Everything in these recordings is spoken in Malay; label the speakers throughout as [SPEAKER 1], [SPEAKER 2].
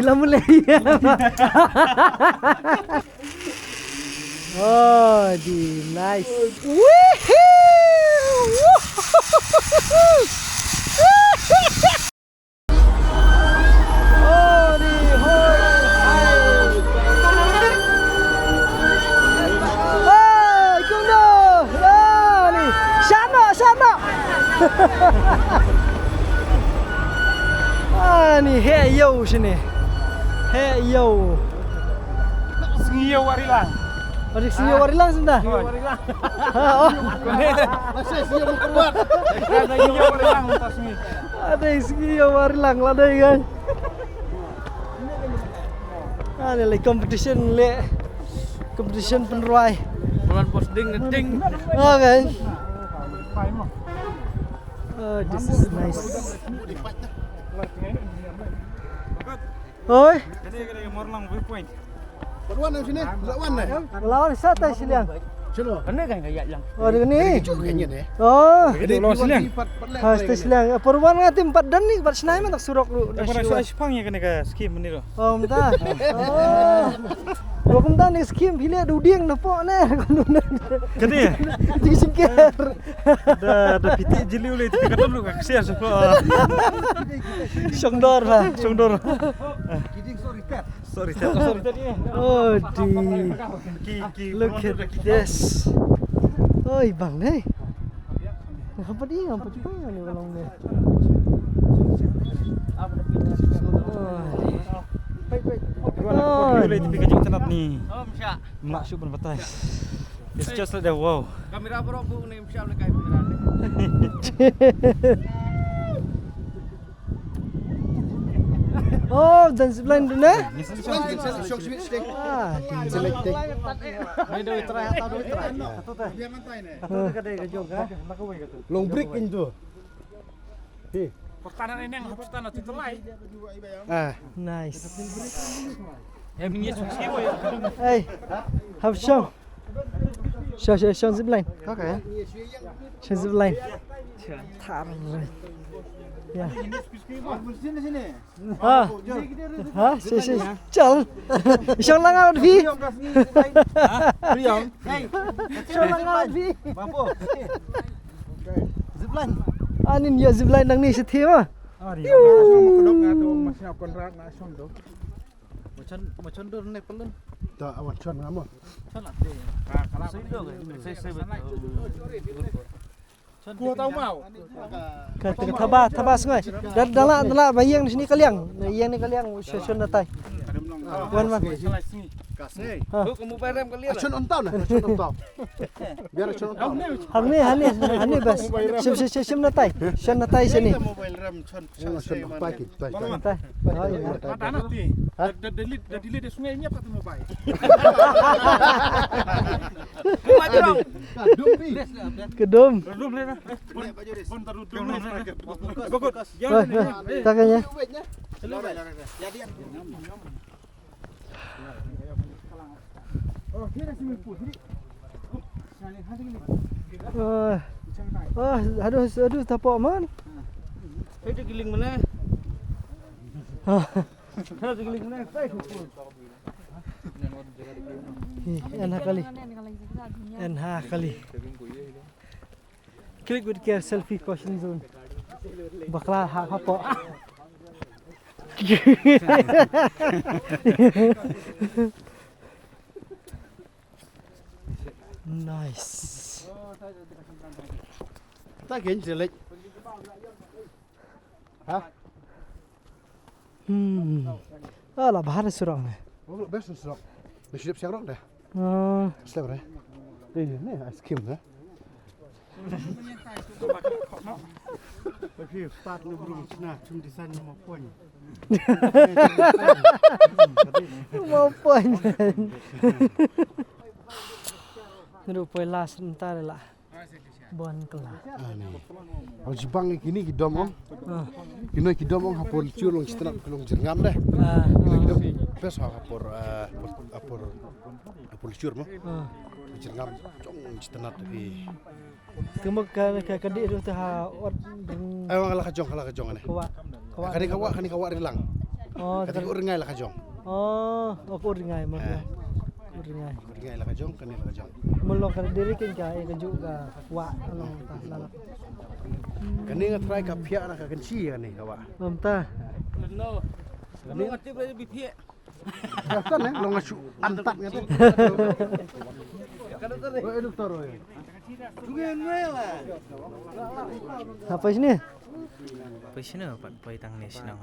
[SPEAKER 1] Lah mulai. Oh, di nice. Oh, di hoi. Hey, kuno. Ah, ni. Sana. Ah, ni hey yo sini. Hey yo.
[SPEAKER 2] Sengiyo warilang.
[SPEAKER 1] Ada sinyo warilang sebentar.
[SPEAKER 2] Warilang.
[SPEAKER 1] Oh,
[SPEAKER 2] Masih sengiyo mau keluar. Ada sengiyo warilang tas ni.
[SPEAKER 1] ada sinyo warilang lah deh kan. Ada lagi competition peneruai.
[SPEAKER 2] Bulan posting ngeding.
[SPEAKER 1] Oh kan.
[SPEAKER 2] Pai mo.
[SPEAKER 1] Oh, this is nice. Oi,
[SPEAKER 2] Kene morlang point.
[SPEAKER 3] Perwan di sini, lawan nih.
[SPEAKER 1] lawan satu siliang.
[SPEAKER 3] Sino?
[SPEAKER 2] Kene kan kayak yang.
[SPEAKER 1] Oh, di ni.
[SPEAKER 3] Kayaknya deh.
[SPEAKER 1] Oh,
[SPEAKER 2] Lawan siliang.
[SPEAKER 1] Hasta siliang. Perwan ngati 4 dan ni 4 senai mah tak surok lu.
[SPEAKER 2] Para sa Spang ya kene ka skim ni ro.
[SPEAKER 1] Oh, mentah. Oh. Kau kemudian ni skim pilih ada udiang nampak ni.
[SPEAKER 2] Kene ya.
[SPEAKER 1] Jadi singkir.
[SPEAKER 2] Da pitik jeli ule tapi kadang lu ka sia so.
[SPEAKER 1] Songdor lah.
[SPEAKER 2] Songdor.
[SPEAKER 3] Sorry,
[SPEAKER 2] Sorry tadi.
[SPEAKER 1] Oh,
[SPEAKER 2] Ki
[SPEAKER 1] look at this. Oh, bang ni. Apa dia? Apa cuba ni kalau ni?
[SPEAKER 2] Oh, ule tapi kajing tenat ni. Mak syuk pun batas. It's just like that wow.
[SPEAKER 3] Kamera berapa bu nih siap nak kamera ni.
[SPEAKER 1] Oh, dan sebelah ni ni.
[SPEAKER 3] Shock switch deh.
[SPEAKER 1] Ah,
[SPEAKER 3] Select deh.
[SPEAKER 2] Ini dah try atau dah try. Satu teh.
[SPEAKER 3] Dia mantai nih.
[SPEAKER 2] Satu teh kadai kajong ka. Nak away kata.
[SPEAKER 3] Long break kan tu. Hei.
[SPEAKER 2] Pertahanan ini yang harus tanah itu lai.
[SPEAKER 3] Ah,
[SPEAKER 1] nice.
[SPEAKER 2] Yang minyak suci boy.
[SPEAKER 1] Hey, have show. Show zipline.
[SPEAKER 3] okay.
[SPEAKER 1] Show zipline. Tar. Ya.
[SPEAKER 3] Sini sini.
[SPEAKER 1] Ha. Ha, si. Chal. Isang lang out vi.
[SPEAKER 3] Priam.
[SPEAKER 1] Isang lang out vi.
[SPEAKER 3] Mampu. Zipline.
[SPEAKER 1] Anin ya zipline nang ni sa tema.
[SPEAKER 2] Ari. Makulog nga to masih kontrak na song do.
[SPEAKER 3] Macam dur naik pelun. Tak awak cuan kamu.
[SPEAKER 2] Salah deh. Kalau saya Gua tahu mau.
[SPEAKER 1] Kata tabas ngai. Dala bayang di sini kaliang. Yang ni kaliang session datai. Wan.
[SPEAKER 3] Kasih.
[SPEAKER 1] Ha.
[SPEAKER 2] Kamu bayar kalian.
[SPEAKER 3] Cuan ontau nah, cuan ontau. Biar cuan ontau.
[SPEAKER 1] Hani bas. Sim datai. Session datai sini.
[SPEAKER 3] Mobile RAM cuan pakai.
[SPEAKER 1] Datai. Oh ya.
[SPEAKER 2] Mata anak ti. Dah delete sungai ini apa tu mobile? Maju dong.
[SPEAKER 1] Kedum.
[SPEAKER 2] Belum leh. Pun taruh dulu. Bagus.
[SPEAKER 1] Takanya.
[SPEAKER 2] Oh, kira sini pun.
[SPEAKER 1] Oh, aduh tapak man.
[SPEAKER 2] Itu giling mana? Itu giling mana?
[SPEAKER 1] Enak kali. Klik with care selfie caution zone. Bakla apa? Nice.
[SPEAKER 3] Tak gen jelek. Hah?
[SPEAKER 1] Alah bahar surang ni.
[SPEAKER 3] Oh, best serok. Besok serok dah.
[SPEAKER 1] Ah,
[SPEAKER 3] Selap dah. Ni ice cream dah. Tapi start lu belum nah, cuma di sana mau pun.
[SPEAKER 1] mau pun. Nuru poi last entar lah. Bon kelah.
[SPEAKER 3] Ang Jepang kini kidom om. Kini kidom om hapor ciur long setengah long jengam dah. Kini kidom bes hapor ciur mo. Jengam cong setengah tapi.
[SPEAKER 1] Kamu kadik tu tah ot.
[SPEAKER 3] Ayo kalah kajong ane.
[SPEAKER 1] Kawa.
[SPEAKER 3] Kani kawa rilang.
[SPEAKER 1] Oh,
[SPEAKER 3] Kati ko ringay la kajong.
[SPEAKER 1] oh, aku ringai mah. Ringai.
[SPEAKER 3] Ringay la kajong kani la kajong.
[SPEAKER 1] Mulong ka diri kin ka e kaju ka wa along ta lalak.
[SPEAKER 3] Kani nga try ka pia na ka kanchi kani ka wa.
[SPEAKER 1] Mamta.
[SPEAKER 2] Lu ngerti berarti bipie.
[SPEAKER 3] Kan lo ngasu antat ngate. Oh, doktor oi.
[SPEAKER 1] Apa sini?
[SPEAKER 2] Pasina pat pai tang ni sinang.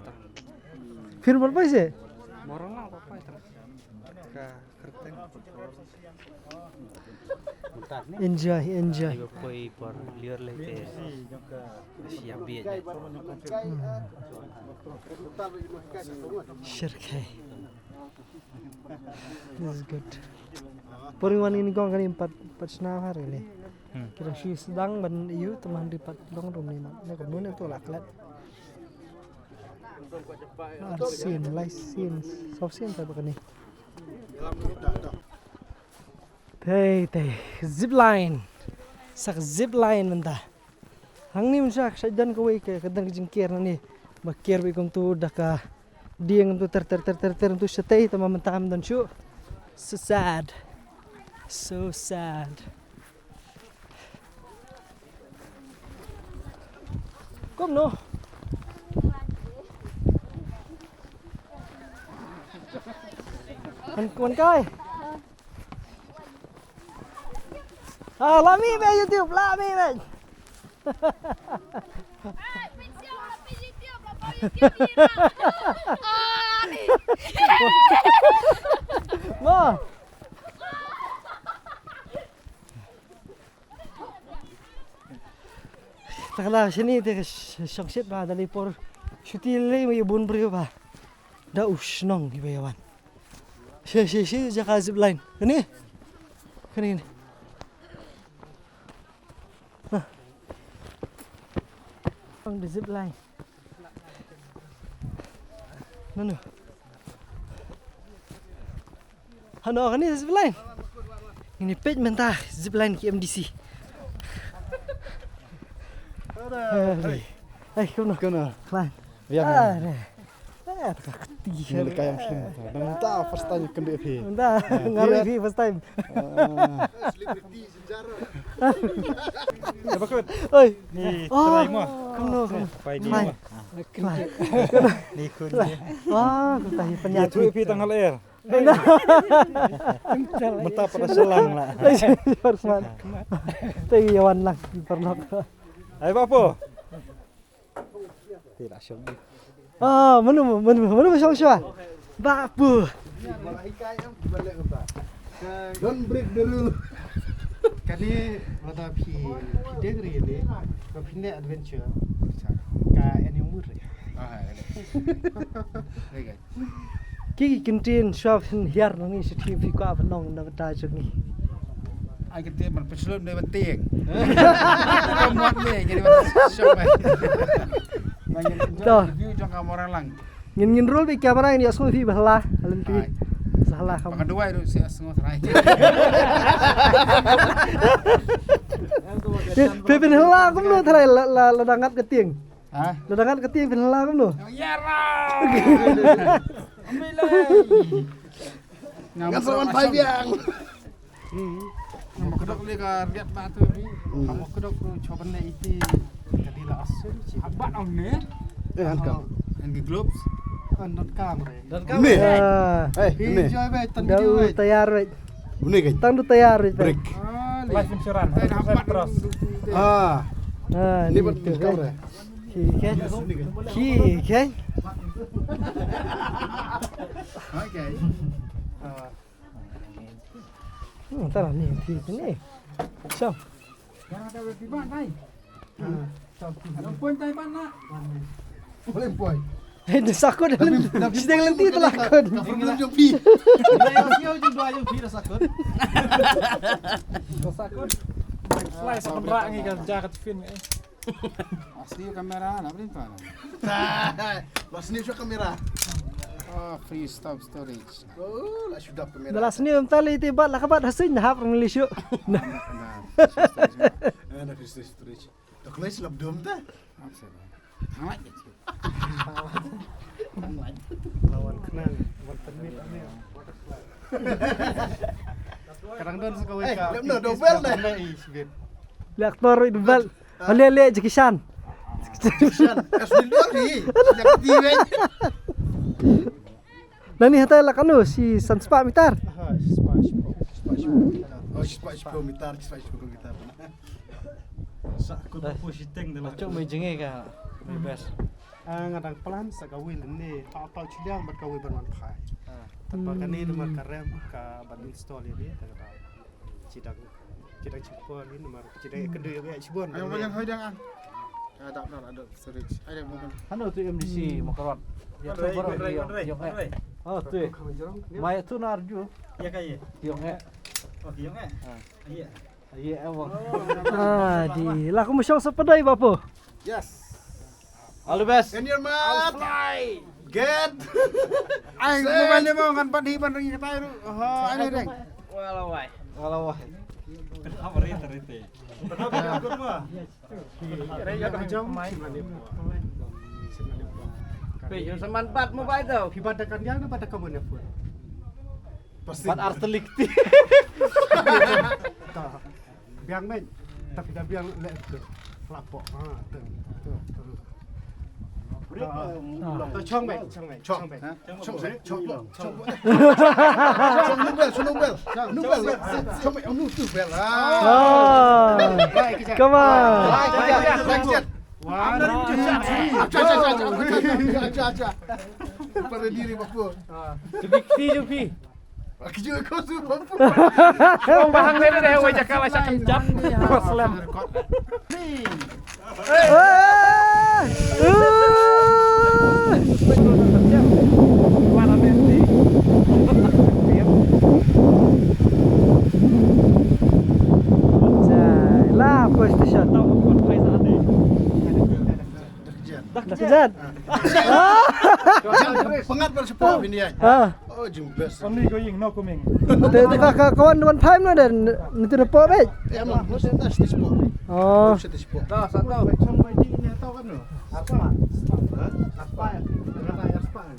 [SPEAKER 1] Fir berapa sih?
[SPEAKER 2] Morong lah apa itu. Ka kerteng.
[SPEAKER 1] Enjoy, enjoy.
[SPEAKER 2] Ibu pai por liur lete. Siap biar.
[SPEAKER 1] Shirkai. This is good. Poringan ini kong kali empat senang hari ni. Kira si sedang ban iu teman di pat long rum ni mak. Nak nun itu laklat. Sin, light sin, soft sin tak begini. Teh, zip line. Sak zip line mentah. Hang ni mensak sajan kowe ke kadang jengkir ni. Makir bi kong tu dah ka dieng tu ter tu setei tamam mentam dan syu. So sad. So sad. Kom no. Con coi. La mi về YouTube, la mi về. Mo. Taklah sini teh songsit ba dari por syutil may bun brio ba. Da usnong di bayawan. Si jaka zip line. Kani. Kani. On the zip line. Mana? Hano kani zip line. Ini page mentah zip line KMDC. Hey, kono. Klein.
[SPEAKER 3] Ya.
[SPEAKER 1] Tiga.
[SPEAKER 3] Ini kayam sih. Dan ta first time kende pi.
[SPEAKER 1] Dah, ngari first time.
[SPEAKER 2] Ya bakut.
[SPEAKER 1] Oi.
[SPEAKER 2] Ni try mo.
[SPEAKER 1] Kono.
[SPEAKER 2] Pai ni
[SPEAKER 1] Klein.
[SPEAKER 2] mo. Ni kun ni.
[SPEAKER 1] Wah, aku tahu
[SPEAKER 2] Ya
[SPEAKER 1] penyakit.
[SPEAKER 2] tu pi tanggal air. Mata pada selang lah.
[SPEAKER 1] Persman. Tapi yawan lang perlok.
[SPEAKER 2] Ay apa? Tidak syok.
[SPEAKER 1] Ah, mana syong syong. Bapu.
[SPEAKER 3] Don't break the rule. Kani wada pi degree ni, ko pinne adventure. Ka any umur ya.
[SPEAKER 1] Kiki kintin shop hiar nang ni seti pi kwa banong na bata jog ni.
[SPEAKER 3] Ai kete man pesulun de bating. Kau muat ni jadi macam shop. View jong kamu orang lang.
[SPEAKER 1] Ngin roll bi kamera ini asmo fi bahla halin pi. Salah kamu.
[SPEAKER 3] Pakai dua itu si asmo terai.
[SPEAKER 1] Pin hela kamu no tharai la dangat keting.
[SPEAKER 3] Hah?
[SPEAKER 1] La dangat keting pin hela kamu no.
[SPEAKER 3] Ya lah. Ngam sawan pai biang. Kamu kedok ni ka lihat batu ni. Kamu kedok coba ni itu. Kadila asyik. Abad on ni. Angkam. And the globes. Not kamera. Ni. Ni. Enjoy baik tanda
[SPEAKER 1] Dau
[SPEAKER 3] baik.
[SPEAKER 1] tayar baik.
[SPEAKER 3] Ini kan.
[SPEAKER 1] Tang du tayar baik.
[SPEAKER 3] Break.
[SPEAKER 2] Life insurance. Terus.
[SPEAKER 3] Ah. Ni buat
[SPEAKER 1] tu
[SPEAKER 3] kamera.
[SPEAKER 1] Kan. Kan.
[SPEAKER 3] Okay.
[SPEAKER 1] Tara ni ni. Syam.
[SPEAKER 3] Jangan ada tiba naik. Ada poin tai mana? Boleh poin.
[SPEAKER 1] Sakut dalam sidang lenti tu lakon.
[SPEAKER 3] Belum jom pi.
[SPEAKER 2] Siau je dua je pi sakut. Sakut. Slice penrak ni kan jaket fin ni.
[SPEAKER 3] Asli kamera nak perintah. Mas ni kamera. Oh, free stop storage. Oh, lah sudah kamera.
[SPEAKER 1] Dalam sini tali tiba lakabat hasil hap Malaysia.
[SPEAKER 3] Nah, free storage. Tak boleh selap dom dah. Hangat. kenang wan permit ane kadang don suka weka
[SPEAKER 4] no dobel deh.
[SPEAKER 3] isbet
[SPEAKER 1] Aktor itu bal. Ale Jackie Chan.
[SPEAKER 4] Asli yang tiwe.
[SPEAKER 1] Nani hata la kanu si Sanspa Mitar.
[SPEAKER 4] Oh, spa kilometer.
[SPEAKER 2] Sa ko po si Teng de la.
[SPEAKER 1] Cuk mai jenge ka. Bebas.
[SPEAKER 3] ngadang pelan sa gawin ni tau chiliang bat gawin berman phai tanpa kani nomor karem ka ban install ini tak tahu cidang cipon ini nomor cidang kedua ya cipon
[SPEAKER 4] Ayo bagian hoidang an. Ada storage. Ada bukan.
[SPEAKER 1] Hano tu MDC makarot. Ya tu baru yang oh tu. Mai tu narju.
[SPEAKER 2] Ya kaya.
[SPEAKER 1] Yang
[SPEAKER 2] Oh, yang Iya.
[SPEAKER 1] Iya awak. Di lah aku mesti sepedai bapa.
[SPEAKER 4] Yes.
[SPEAKER 1] All the best.
[SPEAKER 4] In your mouth. Fly. Get.
[SPEAKER 3] ai ngomong mau kan padi ban ring kata itu ini deng
[SPEAKER 1] Walau wah.
[SPEAKER 2] Apa rete. Apa ikut mah?
[SPEAKER 3] raya dah jam
[SPEAKER 5] Pe, yung sa manpat mo ba ito?
[SPEAKER 3] Hibadakan dia na pada kamu pun.
[SPEAKER 4] Pasti.
[SPEAKER 1] Bat artelikti.
[SPEAKER 3] Biang men, tapi dah biang lek ke lapok. Tu. Chong men.
[SPEAKER 4] Chong nubel. Chong anu tu bel.
[SPEAKER 1] Oh. Come on.
[SPEAKER 4] Acha. Pada diri bapu.
[SPEAKER 1] Jupi.
[SPEAKER 4] Aku juga kau tu bapu.
[SPEAKER 5] Ang bahang nila na yung jakala sa kanjap. Slam.
[SPEAKER 1] Lah, apa station?
[SPEAKER 2] Tahu buat kai sa ate.
[SPEAKER 1] Dah kejar.
[SPEAKER 4] Pengat bersepuluh ini ya. Oh, jumbes.
[SPEAKER 2] Only going no coming.
[SPEAKER 1] Itu kawan one time na dan nanti na po bet.
[SPEAKER 4] Ya, emang mesti tas di sport.
[SPEAKER 1] Oh.
[SPEAKER 4] Mesti di sport.
[SPEAKER 5] Ito, sa to.
[SPEAKER 3] Chong mai di ini tahu kan no? Apa? Apa? Dengan ayah apa?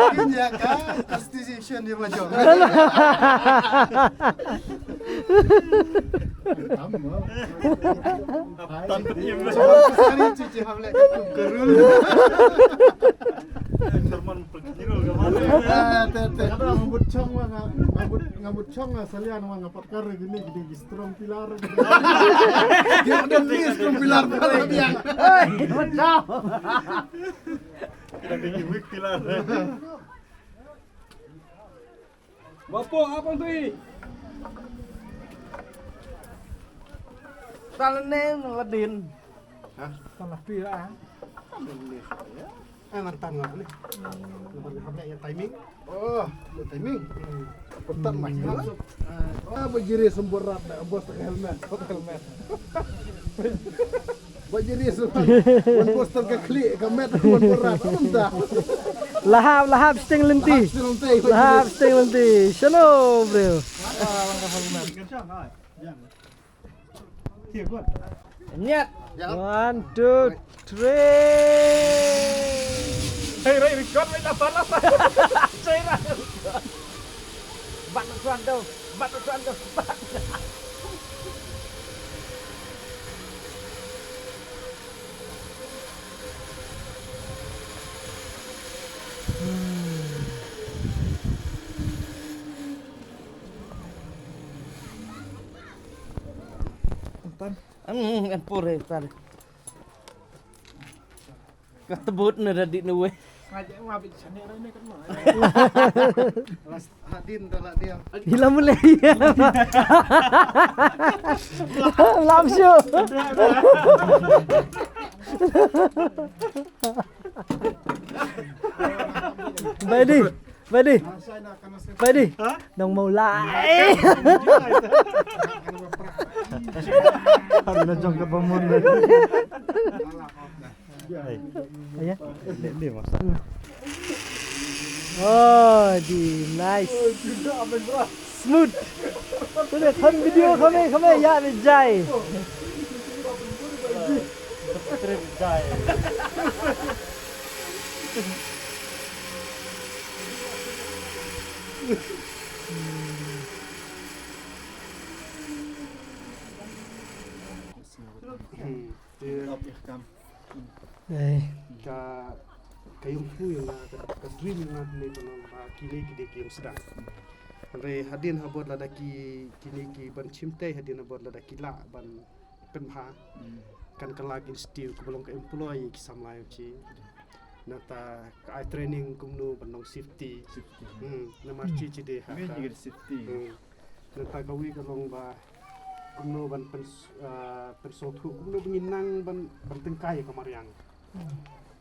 [SPEAKER 3] Ini kan station dia macam. Sekali cuci hamlet gerul.
[SPEAKER 2] Normal perkirul ke mana?
[SPEAKER 3] Kada ngabut chong ngabut chong salian ngapat kar gini gede strong pilar.
[SPEAKER 4] Dia udah nis pilar biang.
[SPEAKER 2] Kita tinggi wik pilar. Bapo, apa tu?
[SPEAKER 5] Talanin, ladin.
[SPEAKER 3] Salah pira. Lantan ngah ni. Nomor hamlet yang timing.
[SPEAKER 4] Oh, timing. Petan mahal. Bajiri semburat bos helmet. Bajiri semburat. Bos terkeklik kemet berat. Entah.
[SPEAKER 1] Lahap sting lenti. Lahap sting lenti. Shano bro.
[SPEAKER 5] Nyet.
[SPEAKER 1] 1, 2, 3.
[SPEAKER 5] Hey, record may laban. Say na. Bat na suan daw. Ang pure tadi. Ketebut na di nuwe.
[SPEAKER 3] Ngajak ngabit sana ini kan mah. Hadin dalak dia.
[SPEAKER 1] Hilang mulai. Langsung. Badi. Nang mau lai.
[SPEAKER 2] Hari na jong ka pamun.
[SPEAKER 1] Ayah.
[SPEAKER 2] Di mas.
[SPEAKER 1] Oh, nice. Smooth. Sudah kan video kami ya jai.
[SPEAKER 2] trip die.
[SPEAKER 3] Dia
[SPEAKER 1] Eh,
[SPEAKER 3] kayong puyo na dream na ni kono kini kide kim sedang. Re hadin habot la daki kini ki ban chimte hadin habot la daki la ban penha kan kalagin steel ko belong ka employee ki samlay chi. Nata ka training kumno banong safety. Na marchi chi de ha.
[SPEAKER 2] Ini juga safety.
[SPEAKER 3] Nata kawi kalong ba kumno ban pensotu kumno benginang ban tengkai kamariang.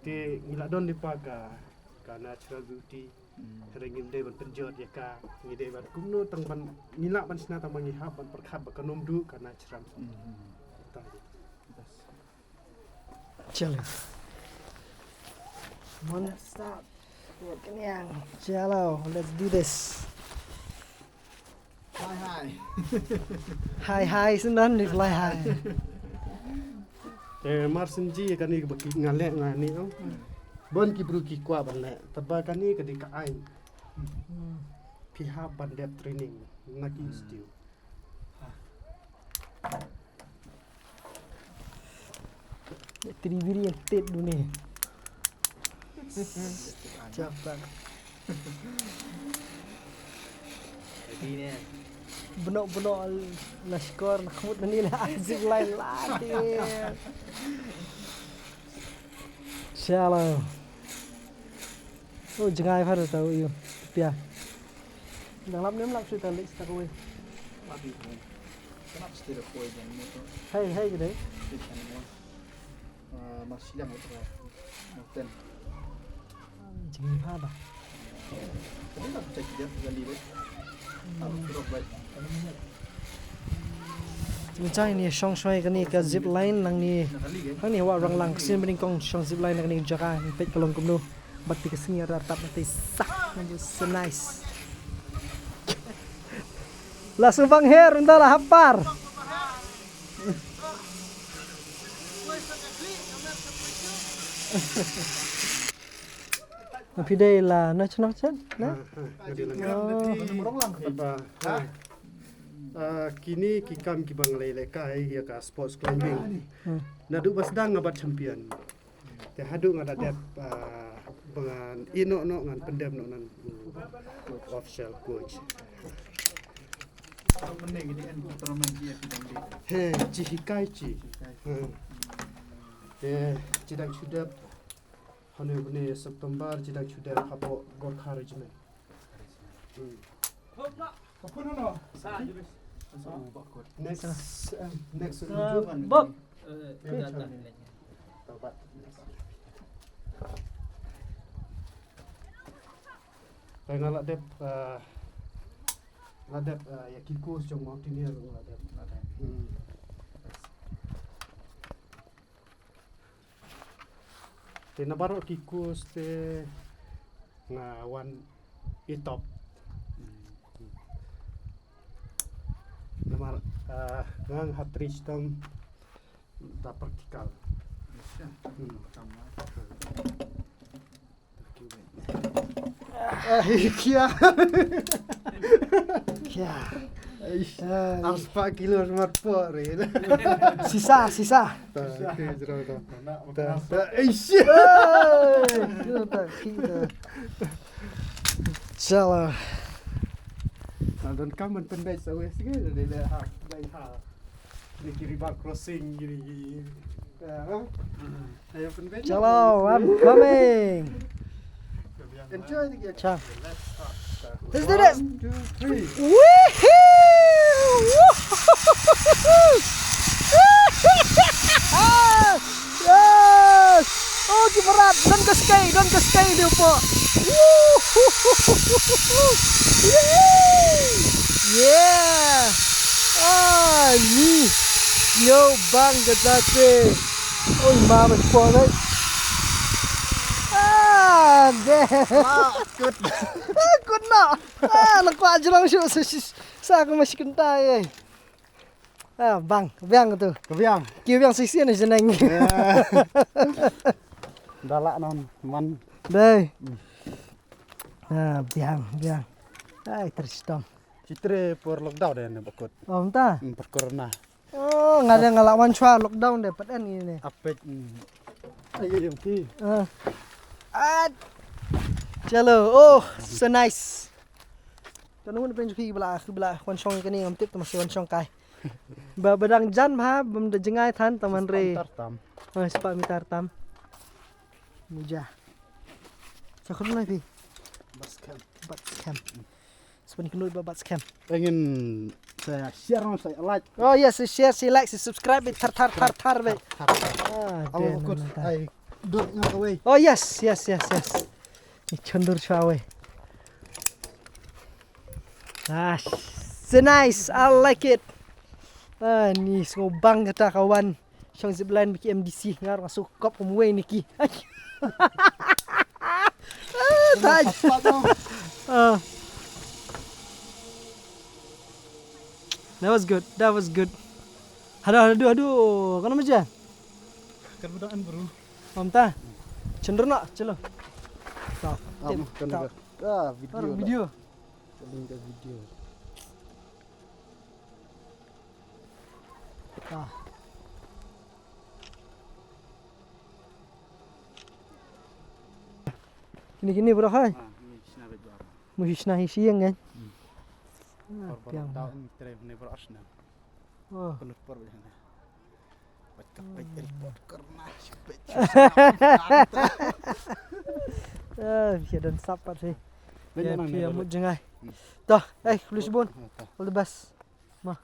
[SPEAKER 3] Te ngila don dipaga ka natural beauty ringin de ban penjot ya ka ngide ban kumno tang ban ngila ban sina tang mangihap ban perkhat ba kanom du ka natural.
[SPEAKER 1] chalo. One stop. Kenyang. Chalo, let's do this. Hi, senang ni fly high.
[SPEAKER 3] Marsin ji kan ni baki ngale ngani oh. Bon ki bru ki kwa ban le taba kan ni ka di ka ai. Pihak ban dep training naki steel.
[SPEAKER 1] Tribiri yang tet dunia. Cepat. Benok-benok laskar nak mut ni lah zip line latih. Shallow. Oh jangan apa tahu you. Pia. Dalam ni melak sudah lek tak kau.
[SPEAKER 2] Kenapa setir koi dan motor?
[SPEAKER 1] Hai gede.
[SPEAKER 2] Masih yang motor. Motor.
[SPEAKER 1] Jangan apa.
[SPEAKER 2] Tapi tak cek dia kali deh. Tahu sudah baik.
[SPEAKER 1] Macam ni song soi kan ni ke zip line nang ni. Kan ni awak orang lang kesin bening kong song zip line nang ni jaga ni pet kalong kumno. Bati kesini ratap nanti sah nanti so nice. Langsung bang her entahlah hapar. Tapi dia lah nak nah.
[SPEAKER 3] Kini kikam ki bang lele kai ya ka sports climbing. Nadu basdang ngabat champion. Te hadu ngada dep dengan ino no ngan pendem no nan official coach.
[SPEAKER 2] Mending ini kan turnamen dia kita beli.
[SPEAKER 3] He ci hikai ci. Jidak sudah hanu bune September jidak sudah hapo Gorkha Regiment. Next
[SPEAKER 1] Bob.
[SPEAKER 3] Kaya nga ladep ya kikos yung mountaineer ladep. Te nabaro kikos te nga one itop. Namar ngang hatrish tam da praktikal. Kia.
[SPEAKER 1] Kia.
[SPEAKER 3] Harus 4 kilo smart pot re.
[SPEAKER 1] Sisa. Salah.
[SPEAKER 3] Dan kamu pendek sawes gitu dia ha. Di kiri bak crossing gini. Ayo pendek.
[SPEAKER 1] Hello, I'm coming.
[SPEAKER 3] Enjoy the game.
[SPEAKER 1] Ciao. Let's do this.
[SPEAKER 3] 1, 2, 3.
[SPEAKER 1] Yes. Oh, berat. Don't ke sky dia po. Yeah. Ah, ni. Yo bang gatate. Oh, mama po right. Ah, good. Good na. Nakuha aja lang siya sa ako masih kentai. Bang, biang tu.
[SPEAKER 3] Kebiang.
[SPEAKER 1] Kêu biang sisi ni jeneng.
[SPEAKER 3] Dalak non man.
[SPEAKER 1] Đây. Biang. Ai terstom.
[SPEAKER 3] Citre por lockdown deh bakut.
[SPEAKER 1] Entah.
[SPEAKER 3] Per corona.
[SPEAKER 1] Oh, ngada ngelawan cua lockdown deh padan ini.
[SPEAKER 3] Apet. Ayo yang ki.
[SPEAKER 1] Chalo. Oh, so nice. Kanu ni penjuki belah wansong kani ngam tip masih wansong kai. Badang jan ha bam da jengai than taman re.
[SPEAKER 3] Tartam.
[SPEAKER 1] Sepak mitar tam. Muja. Sakun lai pi. Bascam. Sebenarnya kenu bats cam.
[SPEAKER 3] Pengen saya share saya like.
[SPEAKER 1] Oh yes, share, like, subscribe, tar be.
[SPEAKER 3] Awak bakut. Ai dot ngak away.
[SPEAKER 1] Oh yes. Ni chondur chawe. So nice. I like it. Ni ngobang kata kawan. Syang zipline biki MDC ngar masuk kop kumwe niki. Taj. That was good. Aduh. Kena macam?
[SPEAKER 3] Kerbudaan bro.
[SPEAKER 1] Mamta. Cenderung nak, celo. Tak.
[SPEAKER 3] Video.
[SPEAKER 1] Video.
[SPEAKER 3] Link video. Kini bro hai. Ini snabet bar.
[SPEAKER 1] Muhishna hisiang kan. Piang.
[SPEAKER 3] Tahun trip ni berasna.
[SPEAKER 1] Oh.
[SPEAKER 3] Pelut por begini. Baca report karena sepet.
[SPEAKER 1] Biar dan sapat sih.
[SPEAKER 3] Banyak nang
[SPEAKER 1] Biar
[SPEAKER 3] ni.
[SPEAKER 1] mut jengai. Dah, kulis bon. All the best. Mah.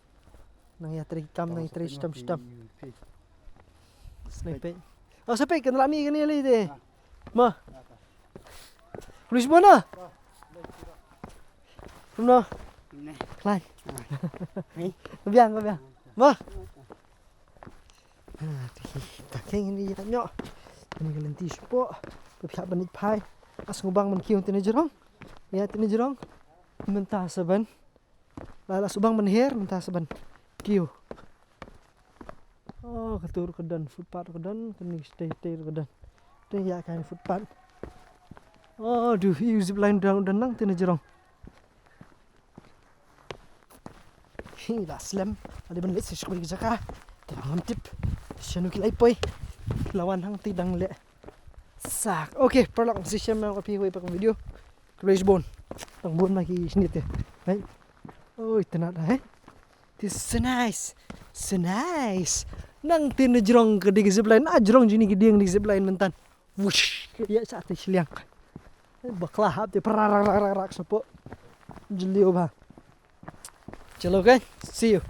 [SPEAKER 1] Nang ya terikam nang teristam. Sniper. Oh, sampai kan lami kan ni deh. Mah. Kulis bon ah. Rumah. Klein. Biang. Mah. Tak keng ni tak nyok. Ini kelenti sepok. Pihak benit pai. As ngubang men kiung tini jerong. Ya tini jerong. Mentah saban. Lala subang menher mentah saban. Kiu. Oh, ketur kedan footpath kedan, keni stay kedan. Dia ya kan footpath. Oh, duh, zip line nang tini jerong. Dah slam. Ada ben let sekolah kerja kah? Tengam tip. Sianu kilai poi. Lawan hang tidang le. Sak. Okay, perlak si siam nak pergi pak video. Crash bone. Tang bone lagi sini teh. Baik. Oh, tenat dah. This is so nice. Nang tin jerong ke di zipline. Jerong jini ke diang di zipline mentan. Wush. Ya saat siliang. Baklah hab te perarak sapok. Jelio ba. Chalo okay. See you.